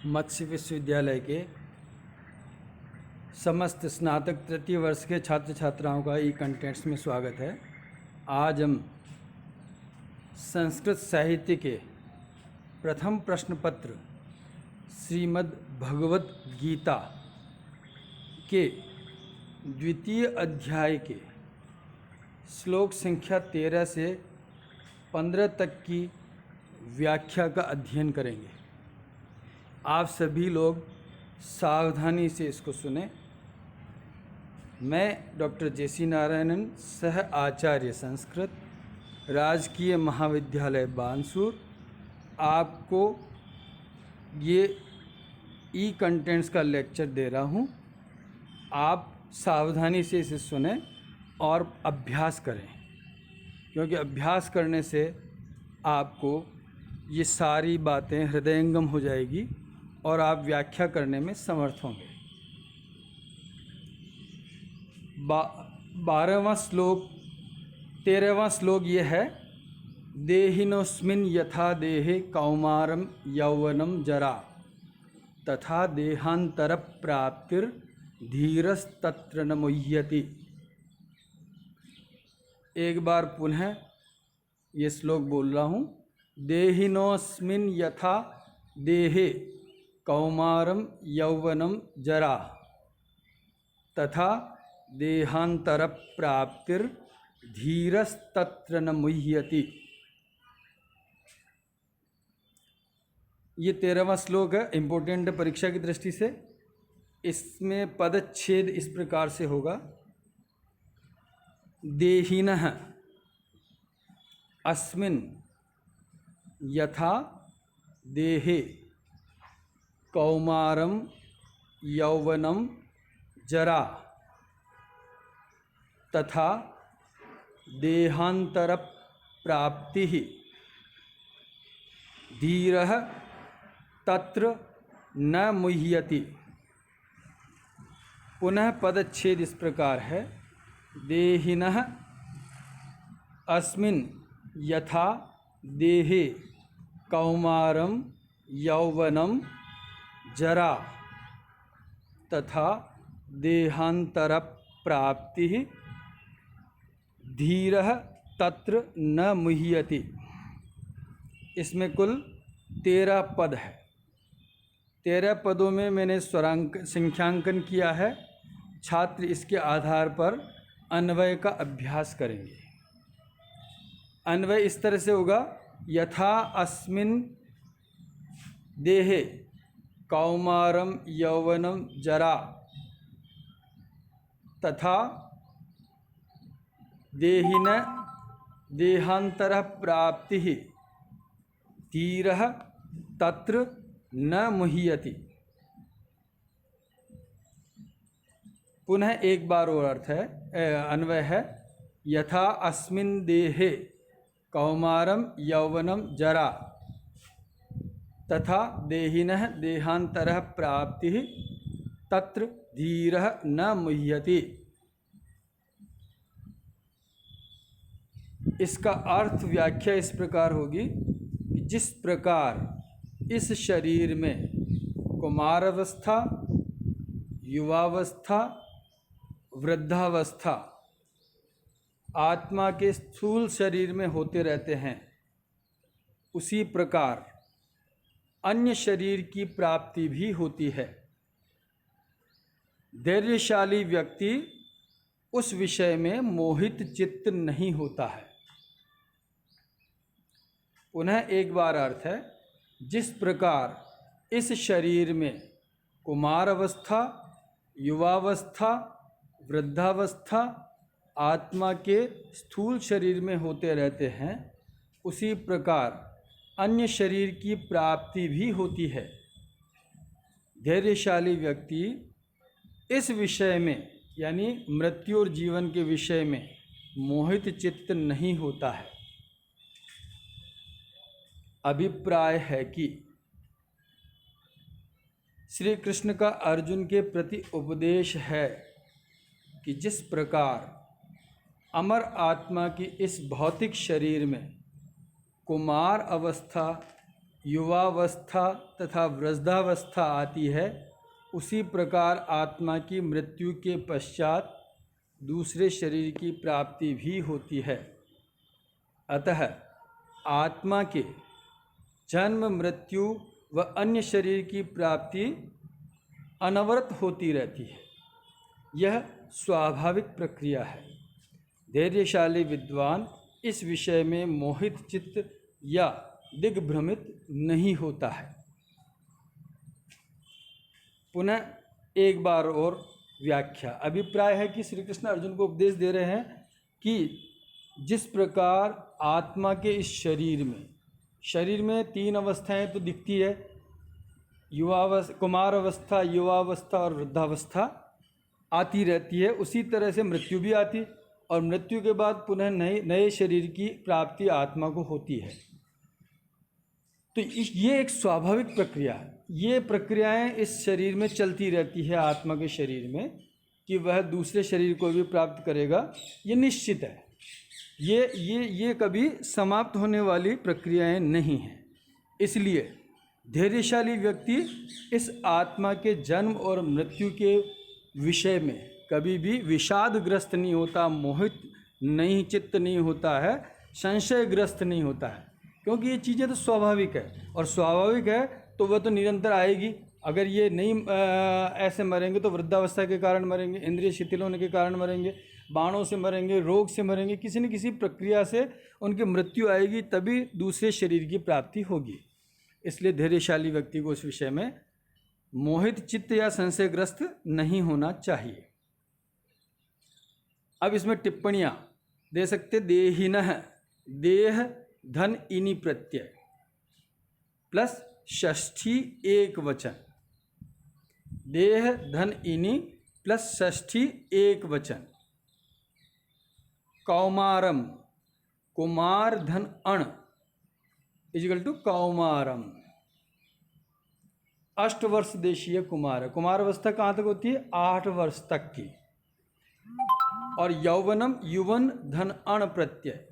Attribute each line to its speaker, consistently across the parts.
Speaker 1: मत्स्य विश्वविद्यालय के समस्त स्नातक तृतीय वर्ष के छात्र छात्राओं का ई कंटेंट्स में स्वागत है। आज हम संस्कृत साहित्य के प्रथम प्रश्न पत्र श्रीमद् भगवत गीता के द्वितीय अध्याय के श्लोक संख्या 13 से 15 तक की व्याख्या का अध्ययन करेंगे। आप सभी लोग सावधानी से इसको सुने। मैं डॉक्टर जे.सी. नारायणन, सह आचार्य संस्कृत, राजकीय महाविद्यालय बानसूर, आपको ये ई कंटेंट्स का लेक्चर दे रहा हूँ। आप सावधानी से इसे सुने और अभ्यास करें, क्योंकि अभ्यास करने से आपको ये सारी बातें हृदयंगम हो जाएगी और आप व्याख्या करने में समर्थ होंगे। 12वां श्लोक 13वां श्लोक ये है, देहिनोस्मिन् यथा देहे कौमारम यौवनम जरा तथा देहांतर प्राप्तिर धीरस्तत्र न मुह्यति। एक बार पुनः ये श्लोक बोल रहा हूँ। देहिनोस्मिन् यथा देहे कौमारम यौवनम जरा तथा देहांतर प्राप्तिर धीरस्तत्र न मुह्यति। ये 13वां श्लोक है, इम्पोर्टेंट परीक्षा की दृष्टि से। इसमें पदच्छेद इस प्रकार से होगा, देहिनः अस्मिन् यथा देहे कौमारम यौवनम जरा तथा देहांतर प्राप्ति धीरः तत्र न मुह्यति। पुनः पदच्छेद इस प्रकार है, देहिनः अस्मिन् यथा देहे कौमारम यौवनम जरा तथा देहांतर प्राप्ति धीरः तत्र न मुह्यति। इसमें कुल 13 पद है। 13 पदों में मैंने स्वरांक संख्यांकन किया है। छात्र इसके आधार पर अन्वय का अभ्यास करेंगे। अन्वय इस तरह से होगा, यथा अस्मिन् देहे कौमारम यौवनम जरा तथा देहिन देहांतर प्राप्ति धीरः तत्र न मुह्यति। पुनः एक बार और अर्थ है, अन्वय है, यथा अस्मिन् देहे कौमारम यौवनम जरा तथा देहिनः देहांतरः प्राप्ति तत्र धीरः न मुह्यति। इसका अर्थ व्याख्या इस प्रकार होगी कि जिस प्रकार इस शरीर में कुमारावस्था, युवावस्था, वृद्धावस्था आत्मा के स्थूल शरीर में होते रहते हैं, उसी प्रकार अन्य शरीर की प्राप्ति भी होती है। धैर्यशाली व्यक्ति उस विषय में मोहित चित्त नहीं होता है। पुनः एक बार अर्थ है, जिस प्रकार इस शरीर में कुमारावस्था, युवावस्था, वृद्धावस्था आत्मा के स्थूल शरीर में होते रहते हैं, उसी प्रकार अन्य शरीर की प्राप्ति भी होती है। धैर्यशाली व्यक्ति इस विषय में, यानी मृत्यु और जीवन के विषय में मोहित चित्त नहीं होता है। अभिप्राय है कि श्री कृष्ण का अर्जुन के प्रति उपदेश है कि जिस प्रकार अमर आत्मा की इस भौतिक शरीर में कुमार अवस्था, युवावस्था तथा वृद्धावस्था आती है, उसी प्रकार आत्मा की मृत्यु के पश्चात दूसरे शरीर की प्राप्ति भी होती है। अतः आत्मा के जन्म, मृत्यु व अन्य शरीर की प्राप्ति अनवरत होती रहती है। यह स्वाभाविक प्रक्रिया है। धैर्यशाली विद्वान इस विषय में मोहित चित्त या दिग्भ्रमित नहीं होता है। पुनः एक बार और व्याख्या। अभिप्राय है कि श्री कृष्ण अर्जुन को उपदेश दे रहे हैं कि जिस प्रकार आत्मा के इस शरीर में तीन अवस्थाएं तो दिखती है, कुमार अवस्था, युवावस्था और वृद्धावस्था आती रहती है, उसी तरह से मृत्यु भी आती, और मृत्यु के बाद पुनः नए शरीर की प्राप्ति आत्मा को होती है। तो ये एक स्वाभाविक प्रक्रिया है। ये प्रक्रियाएं इस शरीर में चलती रहती है, आत्मा के शरीर में, कि वह दूसरे शरीर को भी प्राप्त करेगा, ये निश्चित है। ये कभी समाप्त होने वाली प्रक्रियाएं नहीं हैं। इसलिए धैर्यशाली व्यक्ति इस आत्मा के जन्म और मृत्यु के विषय में कभी भी विषादग्रस्त नहीं होता, मोहित नहीं, चित्त नहीं होता है, संशयग्रस्त नहीं होता है, क्योंकि ये चीज़ें तो स्वाभाविक है, और स्वाभाविक है तो वह तो निरंतर आएगी। अगर ये नहीं ऐसे मरेंगे तो वृद्धावस्था के कारण मरेंगे, इंद्रिय शिथिल होने के कारण मरेंगे, बाणों से मरेंगे, रोग से मरेंगे, किसी न किसी प्रक्रिया से उनकी मृत्यु आएगी, तभी दूसरे शरीर की प्राप्ति होगी। इसलिए धैर्यशाली व्यक्ति को इस विषय में मोहित चित्त या संशयग्रस्त नहीं होना चाहिए। अब इसमें टिप्पणियाँ दे सकते। देहिनः, देह धन इनि प्रत्यय प्लस षष्ठी एक वचन। देह धन इनि प्लस षष्ठी एक वचन। कौमारम, कुमार धन अण इजिकल टू कौमारम। 8 वर्ष देशीय कुमार। कुमार अवस्था कहाँ तक होती है? 8 वर्ष तक की। और यौवनम, युवन धन अण प्रत्यय।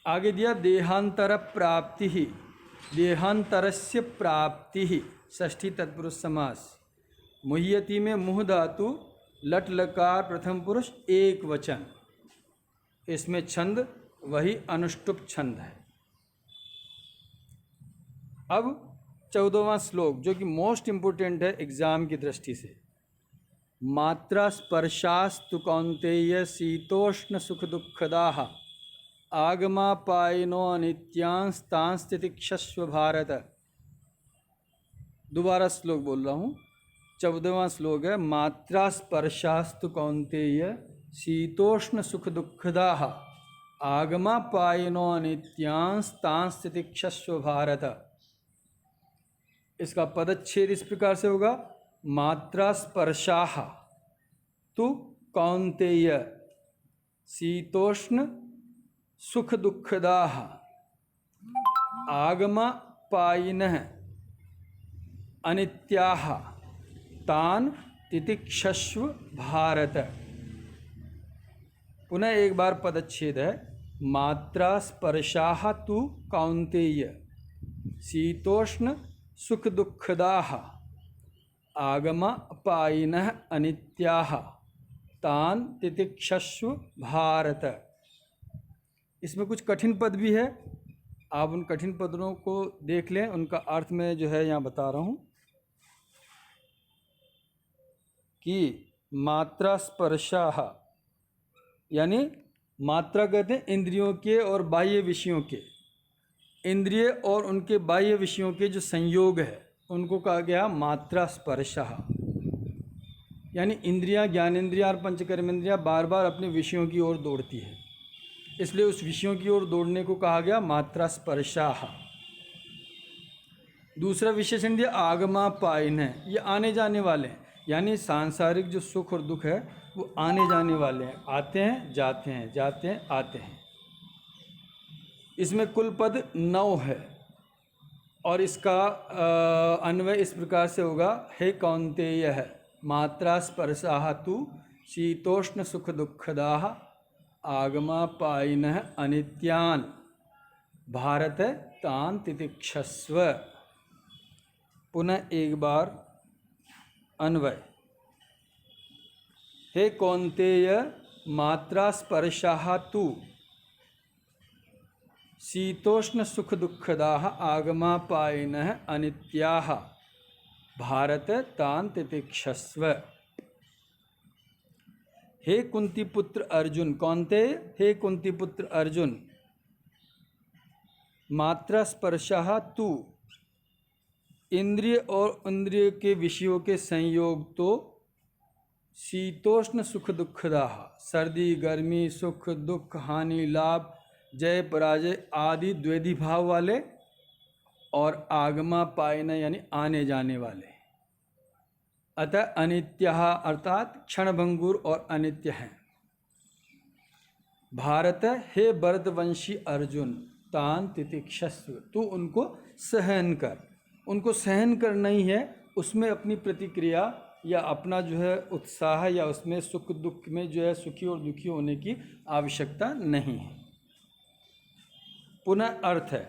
Speaker 1: आगे दिया देहांतर प्राप्ति ही, देहांतरस्य प्राप्ति ही, षष्ठी तत्पुरुष समास। मुह्यति में मुह धातु, लट लकार प्रथम पुरुष एक वचन। इसमें छंद वही अनुष्टुप छंद है। अब 14वां श्लोक जो कि मोस्ट इम्पोर्टेंट है एग्जाम की दृष्टि से। मात्रा स्पर्शास्तु कौन्तेय शीतोष्ण सुख दुखदाः आगमापायिनो अनित्यांस्तांस तितिक्षस्व भारत। दोबारा श्लोक बोल रहा हूँ। 14वां श्लोक है। मात्रा स्पर्शास्तु कौन्तेय शीतोष्ण सुख दुखदाः आगमापायिनो अनित्यांस्तांस तितिक्षस्व भारत। इसका पदच्छेद इस प्रकार से होगा। मात्रा स्पर्शाः तु कौन्तेय शीतोष्ण सुख दुखदाः आगमापायिनः अनित्याः तान तितिक्षस्व भारत। पुनः एक बार पदच्छेद है। मात्रा स्पर्शाः तु कौन्तेय शीतोष्ण सुख दुखदाः आगमापायिनः अनित्याः तान तितिक्षस्व भारत। इसमें कुछ कठिन पद भी है, आप उन कठिन पदों को देख लें, उनका अर्थ मैं जो है यहाँ बता रहा हूँ कि मात्रा स्पर्शाः यानी मात्रा कहते हैं इंद्रियों के और बाह्य विषयों के। इंद्रिय और उनके बाह्य विषयों के जो संयोग है उनको कहा गया मात्रा स्पर्शाः। यानी इंद्रियां, ज्ञानेंद्रियां और पंचकर्मेंद्रियां बार बार अपने विषयों की ओर दौड़ती है, इसलिए उस विषयों की ओर दौड़ने को कहा गया मात्रा स्पर्शाः। दूसरा विशेषण दिया आगमापायिन है, ये आने जाने वाले हैं, यानी सांसारिक जो सुख और दुख है वो आने जाने वाले हैं, आते हैं जाते हैं, जाते हैं आते हैं। इसमें कुल पद 9 है और इसका अन्वय इस प्रकार से होगा। हे कौन्तेय है मात्रा स्पर्शाः तु शीतोष्ण सुख दुखदाः आगमापायिनः अनित्यान् भारत तान तितिक्षस्व। पुनः एक बार अन्वय। हे कौन्तेय मात्रा स्पर्शाः तु शीतोष्ण सुख दुःखदाः आगमापायिनः अनित्याः भारत तान तितिक्षस्व। हे कुंती पुत्र अर्जुन, कौन्तेय हे कुंती पुत्र अर्जुन, मात्रा स्पर्शाः तु इंद्रिय और इंद्रिय के विषयों के संयोग तो शीतोष्ण सुख दुःखदाः सर्दी गर्मी सुख दुख हानि लाभ जय पराजय आदि द्वैधी भाव वाले और आगमा पायन यानी आने जाने वाले। अतः अनित्यः अर्थात क्षणभंगुर और अनित्य हैं। भारत हे भरतवंशी अर्जुन तान तितिक्षस्व, तू उनको सहन कर। उनको सहन करना ही है, उसमें अपनी प्रतिक्रिया या अपना जो है उत्साह या उसमें सुख दुख में जो है सुखी और दुखी होने की आवश्यकता नहीं है। पुनः अर्थ है,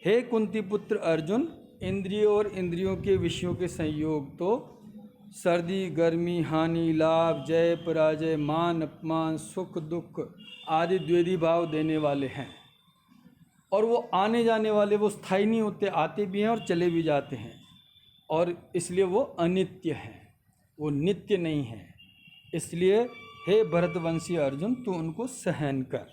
Speaker 1: हे कुंती पुत्र अर्जुन, इंद्रियों और इंद्रियों के विषयों के संयोग तो सर्दी गर्मी हानि लाभ जय पराजय मान अपमान सुख दुख आदि द्वैधी भाव देने वाले हैं। और वो आने जाने वाले, वो स्थायी नहीं होते, आते भी हैं और चले भी जाते हैं, और इसलिए वो अनित्य हैं, वो नित्य नहीं है। इसलिए हे भरतवंशी अर्जुन, तू उनको सहन कर।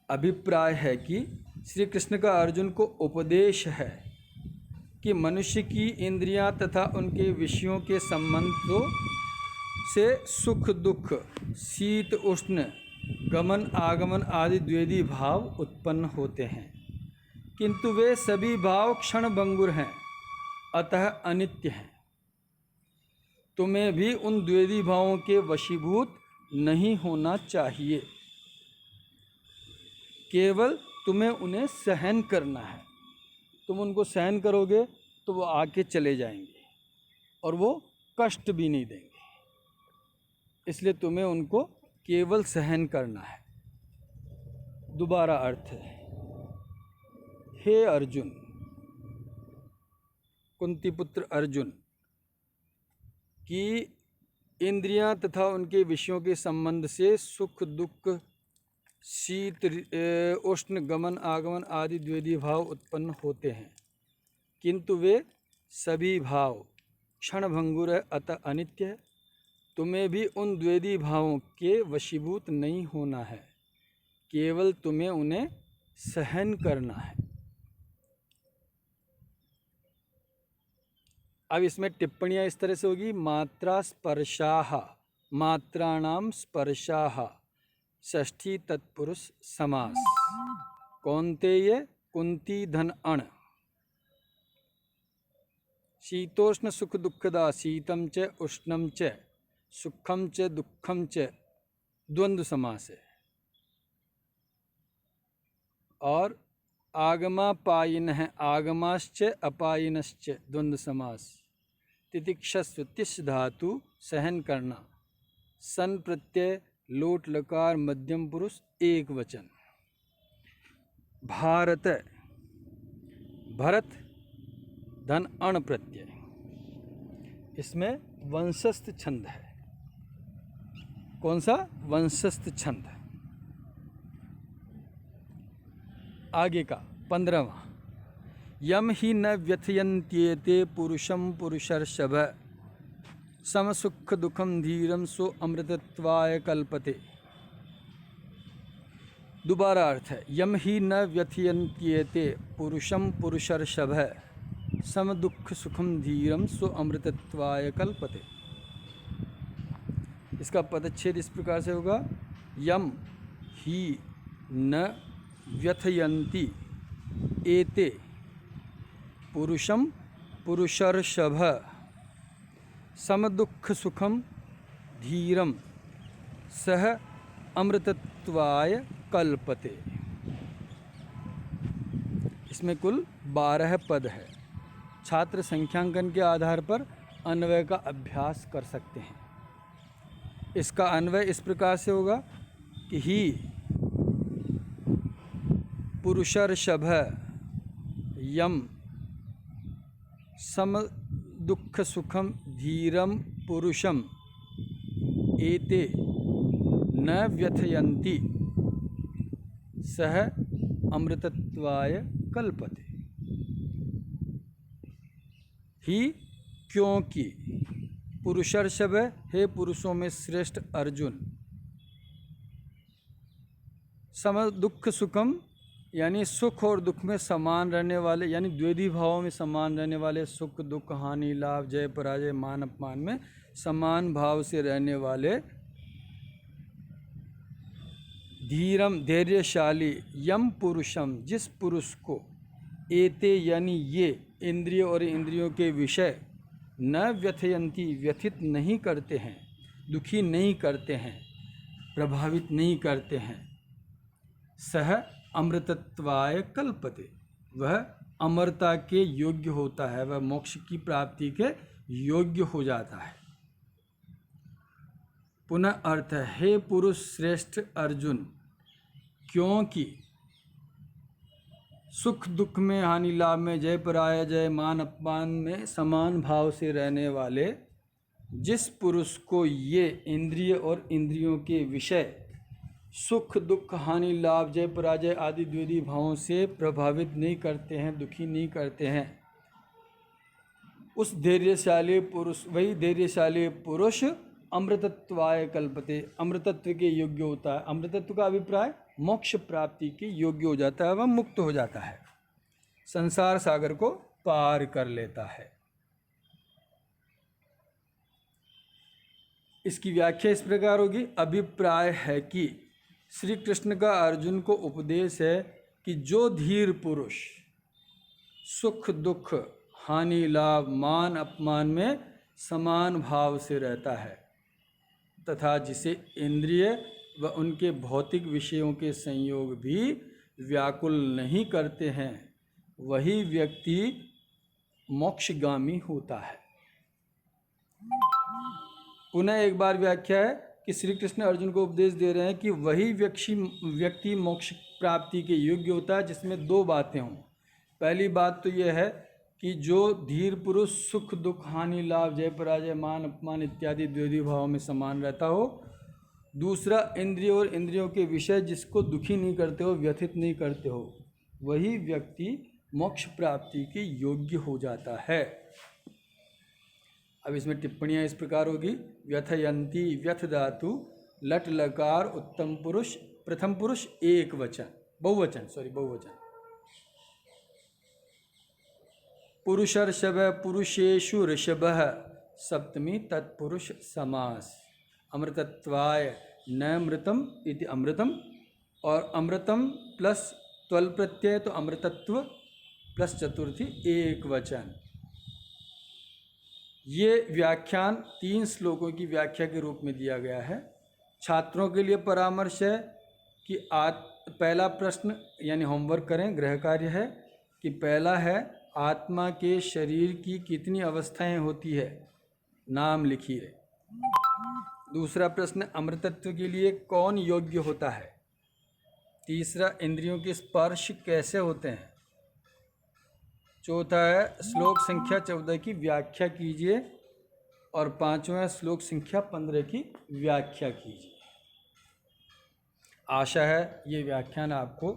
Speaker 1: अभिप्राय है कि श्री कृष्ण का अर्जुन को उपदेश है कि मनुष्य की इंद्रियां तथा उनके विषयों के संबंधों से सुख दुख शीत उष्ण गमन आगमन आदि द्वैधी भाव उत्पन्न होते हैं, किंतु वे सभी भाव क्षणभंगुर हैं, अतः अनित्य हैं। तुम्हें भी उन द्वैधी भावों के वशीभूत नहीं होना चाहिए, केवल तुम्हें उन्हें सहन करना है। तुम उनको सहन करोगे तो वो आके चले जाएंगे और वो कष्ट भी नहीं देंगे, इसलिए तुम्हें उनको केवल सहन करना है। दोबारा अर्थ है, हे अर्जुन, कुंती पुत्र अर्जुन, कि इंद्रियां तथा उनके विषयों के संबंध से सुख दुख शीत उष्ण गमन आगमन आदि द्वैधी भाव उत्पन्न होते हैं, किंतु वे सभी भाव क्षणभंगुर है, अतः अनित्य है। तुम्हें भी उन द्वैधी भावों के वशीभूत नहीं होना है, केवल तुम्हें उन्हें सहन करना है। अब इसमें टिप्पणियाँ इस तरह से होगी, मात्रा स्पर्शाः, मात्राणाम स्पर्शाः, षष्ठी तत्पुरुष समास। कौन्तेय कुंती धन अण, शीतोष्ण सुख दुःखदा, शीतम च उष्णम च सुखम च दुखम च द्वंद्व समास है। और आगमापायिन है, आगमाश्च अपायिनश्च द्वंद्व समास। तितिक्षस्व तिस धातु सहन करना, सन प्रत्यय लोट लकार मध्यम पुरुष एक वचन। भारत भरत धन अण प्रत्यय, इसमें वंशस्थ छंद है। कौन सा? वंशस्थ छंद। आगे का 15वां, यम ही न व्यथयन्त्येते पुरुषम पुरुषर्षभ सम सुख दुखम धीरम सो अमृतत्वाय कल्पते। दोबारा अर्थ है, यम ही न व्यथयन्त्येते पुरुषम पुरुषर्षभ सम दुख सुखम धीरम सो अमृतत्वाय कल्पते। इसका पदच्छेद इस प्रकार से होगा, यम ही न व्यथयन्ति एते पुरुषम पुरुषर्षभ समदुख सुखम धीरम सह अमृतत्वाय कल्पते। इसमें कुल 12 पद है। छात्र संख्यांकन के आधार पर अन्वय का अभ्यास कर सकते हैं। इसका अन्वय इस प्रकार से होगा कि ही पुरुषर्षभ यम सम दुख सुखम धीरम पुरुषम एते न व्यथयन्ति सह अमृतत्वाय कल्पते। ही क्योंकि पुरुषर्षभ हे पुरुषों में श्रेष्ठ अर्जुन, सम दुख सुखम यानी सुख और दुख में समान रहने वाले, यानी द्वैधी भावों में समान रहने वाले, सुख दुख हानि लाभ जय पराजय मान अपमान में समान भाव से रहने वाले, धीरम धैर्यशाली, यम पुरुषम जिस पुरुष को, एते यानी ये इंद्रिय और इंद्रियों के विषय, न व्यथयंती व्यथित नहीं करते हैं, दुखी नहीं करते हैं, प्रभावित नहीं करते हैं, सह अमृतत्वाय कल्पते वह अमरता के योग्य होता है, वह मोक्ष की प्राप्ति के योग्य हो जाता है। पुनः अर्थ है, हे पुरुष श्रेष्ठ अर्जुन, क्योंकि सुख दुख में हानि लाभ में जय पराजय मान अपमान में समान भाव से रहने वाले जिस पुरुष को ये इंद्रिय और इंद्रियों के विषय सुख दुख हानि लाभ जय पराजय आदि द्वैधी भावों से प्रभावित नहीं करते हैं, दुखी नहीं करते हैं, उस धैर्यशाली पुरुष, वही धैर्यशाली पुरुष अमृतत्वाय कल्पते अमृतत्व के योग्य होता है। अमृतत्व का अभिप्राय मोक्ष प्राप्ति के योग्य हो जाता है, वह मुक्त हो जाता है, संसार सागर को पार कर लेता है। इसकी व्याख्या इस प्रकार होगी, अभिप्राय है कि श्री कृष्ण का अर्जुन को उपदेश है कि जो धीर पुरुष सुख दुख हानि लाभ मान अपमान में समान भाव से रहता है तथा जिसे इंद्रिय व उनके भौतिक विषयों के संयोग भी व्याकुल नहीं करते हैं, वही व्यक्ति मोक्षगामी होता है। पुनः एक बार व्याख्या है कि श्री कृष्ण अर्जुन को उपदेश दे रहे हैं कि वही व्यक्ति मोक्ष प्राप्ति के योग्य होता है जिसमें दो बातें हों। पहली बात तो यह है कि जो धीर पुरुष सुख दुख हानि लाभ जय पराजय मान अपमान इत्यादि द्वैधी भावों में समान रहता हो। दूसरा, इंद्रिय और इंद्रियों के विषय जिसको दुखी नहीं करते हो, व्यथित नहीं करते हो, वही व्यक्ति मोक्ष प्राप्ति के योग्य हो जाता है। अब इसमें टिप्पणियाँ इस प्रकार होगी, व्यथयंती व्यथ धातु लट लकार उत्तम पुरुष प्रथम पुरुष एक वचन बहुवचन पुरुषर्षभ पुरुषेषु ऋषभः सप्तमी तत्पुरुष समास अमृतत्वाय नमृतम इति अमृतम और अमृतम प्लस त्वल प्रत्यय तो अमृतत्व प्लस चतुर्थी एक वचन। ये व्याख्यान 3 श्लोकों की व्याख्या के रूप में दिया गया है। छात्रों के लिए परामर्श है कि पहला प्रश्न यानी होमवर्क करें, गृह कार्य है कि पहला है आत्मा के शरीर की कितनी अवस्थाएं होती है, नाम लिखिए। दूसरा प्रश्न अमृतत्व के लिए कौन योग्य होता है। तीसरा, इंद्रियों के स्पर्श कैसे होते हैं। चौथा है श्लोक संख्या 14 की व्याख्या कीजिए और पांचवा श्लोक संख्या 15 की व्याख्या कीजिए। आशा है ये व्याख्यान आपको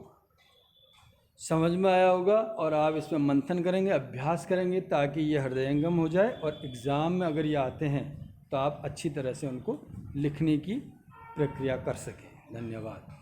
Speaker 1: समझ में आया होगा और आप इसमें मंथन करेंगे, अभ्यास करेंगे ताकि ये हृदयंगम हो जाए और एग्ज़ाम में अगर ये आते हैं तो आप अच्छी तरह से उनको लिखने की प्रक्रिया कर सकें। धन्यवाद।